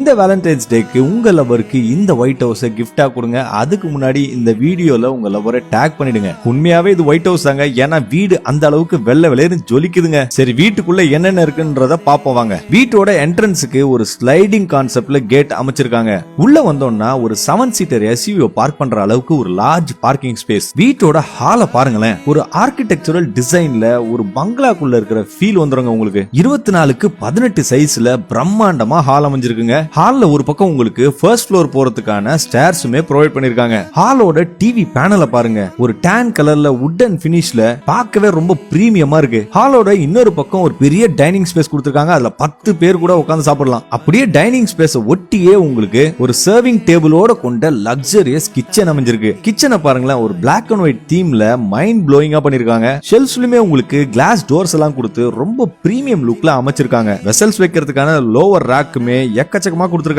இந்த வேலண்டைன்ஸ் டேக்கு உங்க லவருக்கு இந்த ஒயிட் ஹவுஸை கிஃப்டா கொடுங்க. அதுக்கு முன்னாடி இந்த வீடியோல உங்க லவரை டேக் பண்ணிடுங்க. உண்மையாவே இது ஒயிட் ஹவுஸ் தாங்க, ஏன்னா வீடு அந்த அளவுக்கு வெள்ளை வெள்ளைன்னு ஜொலிக்குதுங்க. சரி, வீட்டுக்குள்ள என்னென்ன இருக்குன்றத பாப்போம் வாங்க. வீட்டோட என்ட்ரன்ஸுக்கு ஒரு ஸ்லைடிங் கான்செப்ட்ல கேட் அமைச்சிருக்காங்க. உள்ள வந்தோம்னா ஒரு 7 சீட்டர் SUV பார்க் பண்ற அளவுக்கு ஒரு லார்ஜ் பார்க்கிங் ஸ்பேஸ். வீட்டோட ஹாலை பாருங்களேன், ஒரு ஆர்கிடெக்சரல் டிசைன்ல ஒரு பங்களாக்குள்ள இருக்கிற ஃபீல் வந்துருங்க உங்களுக்கு. 24க்கு 18 சைஸ்ல பிரம்மாண்டமா ஹால் அமைஞ்சிருக்குங்க. ஹால்ல ஒரு பக்கம் உங்களுக்கு ஃபர்ஸ்ட் ஃப்ளோர் போறதுக்கான ஸ்டேர்ஸுமே ப்ரொவைட் பண்ணிருக்காங்க. ஹாலோட டிவி பேனலை பாருங்க, ஒரு டான் கலர்ல வுடன் ஃபினிஷ்ல பார்க்கவே ரொம்ப பிரீமியமா இருக்கு. ஹாலோட இன்னொரு பக்கம் ஒரு பெரிய டைனிங் ஸ்பேஸ் கொடுத்திருக்காங்க. அதுல 10 பேர் கூட உட்கார்ந்து சாப்பிடலாம். அப்படியே டைனிங் ஸ்பேஸ் ஒட்டியே உங்களுக்கு ஒரு சர்விங் டேபிளோட கொண்ட லக்ஸரியஸ் கிச்சன் அமைஞ்சிருக்கு. கிச்சனை பாருங்களேன், ஒரு பிளாக் அண்ட் ஒயிட் தீம்ல மைண்ட் ப்ளோயிங்கா பண்ணிருக்காங்க. ஷெல்ஃப்லயுமே உங்களுக்கு கிளாஸ் டோர்ஸ் எல்லாம் கொடுத்து ரொம்ப பிரீமியம் லுக்ல அமைச்சிருக்காங்க. வெசல்ஸ் வைக்கிறதுக்கான லோவர் ரேக்குமே எக்கச்சக்கமா கொடுத்திருக்காங்க.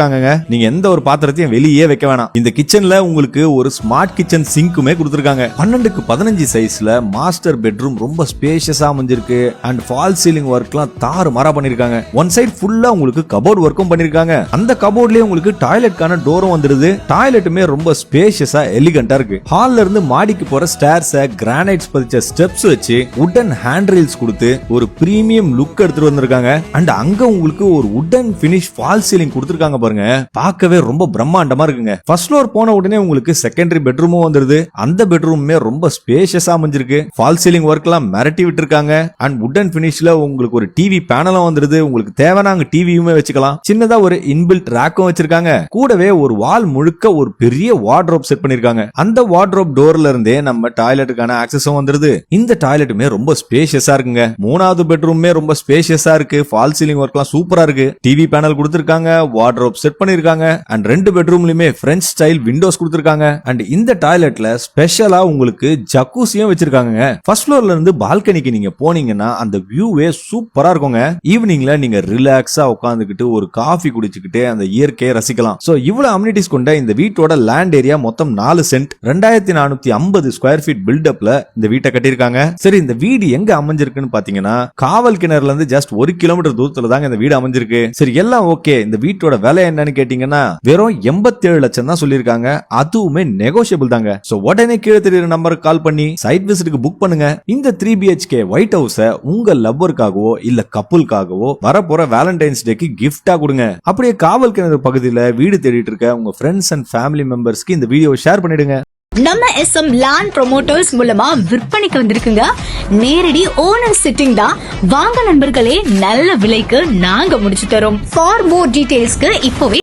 நீங்க எந்த ஒரு பாத்திரத்தையும் வெளியே வைக்க வேணாம். இந்த கிச்சன்ல உங்களுக்கு ஒரு ஸ்மார்ட் கிச்சன் சிங்க்குமே கொடுத்திருக்காங்க. 12க்கு 15 சைஸ்ல மாஸ்டர் பெட்ரூம் ரொம்ப ஸ்பேஷியஸா அமைஞ்சிருக்கு. அண்ட் ஃபால் சீலிங் ஒர்க்லாம் தாறுமாறா பண்ணிருக்காங்க. ஒன் சைடு ஃபுல்லா உங்களுக்கு கபோர்ட் ஒர்க்கும் பண்ணிருக்காங்க. அந்த கபோர்ட்லயே உங்களுக்கு டாய்லெட்கான டோரும் வந்துருது. டாய்லெட்டுமே ரொம்ப ஸ்பேஷியஸா எலிகண்டா இருக்கு. ஹால்ல இருந்து மாடிக்கு போற ஸ்டேர்ஸ கிரானைட்ஸ் பதிச்ச ஸ்டெப்ஸ் வச்சு வுடன் ஹேண்ட் ரெயில்ஸ் கொடுத்து ஒரு பிரீமியம் லுக் எடுத்துட்டு வந்திருக்காங்க. அண்ட் அங்க உங்களுக்கு ஒரு வுடன் ஃபினிஷ் ஃபால் சீலிங் கொடுத்திருக்காங்க பாருங்க, பார்க்கவே ரொம்ப பிரம்மாண்டமா இருக்குங்க. ஃபர்ஸ்ட் ஃப்ளோர் போன உடனே உங்களுக்கு செகண்டரி பெட்ரூமும் வந்துருது. அந்த பெட்ரூமுமே ரொம்ப ஸ்பேஷியஸா அமைஞ்சிருக்கு. ஃபால் சீலிங் ஒர்க்லாம் மிரட்டி விட்டுருக்காங்க. அண்ட் வுடன் ஃபினிஷ்ல உங்களுக்கு ஒரு டிவி பேனலும் வந்துருது. உங்களுக்கு தேவையான அங்க டிவியுமே வச்சுக்கலாம். சின்னதா ஒரு இன்பில்ட் ரேக்கும் வச்சிருக்காங்க. கூடவே ஒரு வால் முழுக்க ஒரு பெரிய வார்ட்ரோப் செட் பண்ணிருக்காங்க. அந்த வார்ட்ரோப் டோர்ல இருந்தே நம்ம டாய்லெட்டுக்கான ஆக்சஸும் வந்துருது. இந்த டாய்லெட்டுமே ரொம்ப ஸ்பேஷியஸா இருக்குங்க. மூணாவது பெட்ரூமே ரொம்ப ஸ்பேஷியஸா இருக்கு. ஃபால் சீலிங் ஒர்க்லாம் சூப்பரா இருக்கு. டிவி பேனல் கொடுத்திருக்காங்க, வார்ட்ரோப் செட் பண்ணிருக்காங்க. அண்ட் 2 பெட்ரூம்லயுமே பிரெஞ்ச் ஸ்டைல் விண்டோஸ் கொடுத்திருக்காங்க. அண்ட் இந்த டாய்லெட்ல ஸ்பெஷலா உங்களுக்கு ஜக்கூசியும் வச்சிருக்காங்க. ஃபர்ஸ்ட் ஃப்ளோர்ல இருந்து பால்கனிக்கு நீங்க போனீங்கன்னா அந்த வியூவே சூப்பரா இருக்குங்க. ஈவினிங்ல நீங்க ரிலாக்ஸா உட்கார்ந்துகிட்டு ஒரு காஃபி குடிச்சுக்கிட்டு அந்த இயற்கையை ரசிக்கலாம். சோ இவ்வளவு அம்யூனிட்டிஸ் கொண்ட இந்த வீட்டோட லேண்ட் ஏரியா மொத்தம் 4 சென்ட் 2450 ஸ்கொயர் ஃபீட் பில்டப்ல இந்த வீட்டை கட்டியிருக்காங்க. சரி, இந்த வீடு எங்க அமைஞ்சிருக்குன்னு பாத்தீங்கன்னா காவல் கிணறுல இருந்து ஜஸ்ட் 1 கிலோமீட்டர் தூரத்துல தாங்க இந்த வீடு அமைஞ்சிருக்கு. சரி, எல்லாம் ஓகே. இந்த வீட்டோட விலை என்னன்னு கேட்டீங்கன்னா வெறும் 87 லட்சம் தான் சொல்லிருக்காங்க. அதுவுமே நெகோஷியபிள் தாங்க. சோ உடனே கீழே தெரியுற நம்பருக்கு கால் பண்ணி சைட் விசிட்டுக்கு புக் பண்ணுங்க. இந்த 3 BHK ஒயிட் ஹவுஸ உங்க லவ்வருக்காகவோ இல்ல கப்புளுக்காகவோ வரப்போற வேலண்டைன்ஸ் டேக்கு கிஃப்டா கொடுங்க. அப்படியே காவல் கிணறு பகுதியில வீடு தேடிட்டு இருக்க உங்க ஃப்ரெண்ட்ஸ் அண்ட் ஃபேமிலி மெம்பர்ஸ்க்கு இந்த வீடியோவை ஷேர் பண்ணிடுங்க. நம்ம SM லேண்ட் ப்ரோமோட்டர்ஸ் மூலமா விற்பனைக்கு வந்திருக்குங்க. நேரடி ஓனர் சிட்டிங் தான். வாங்க நண்பர்களே, நல்ல விலைக்கு நாங்க முடிச்சு தரோம். ஃபார் மோர் டீடைல்ஸ்க்கு இப்போவே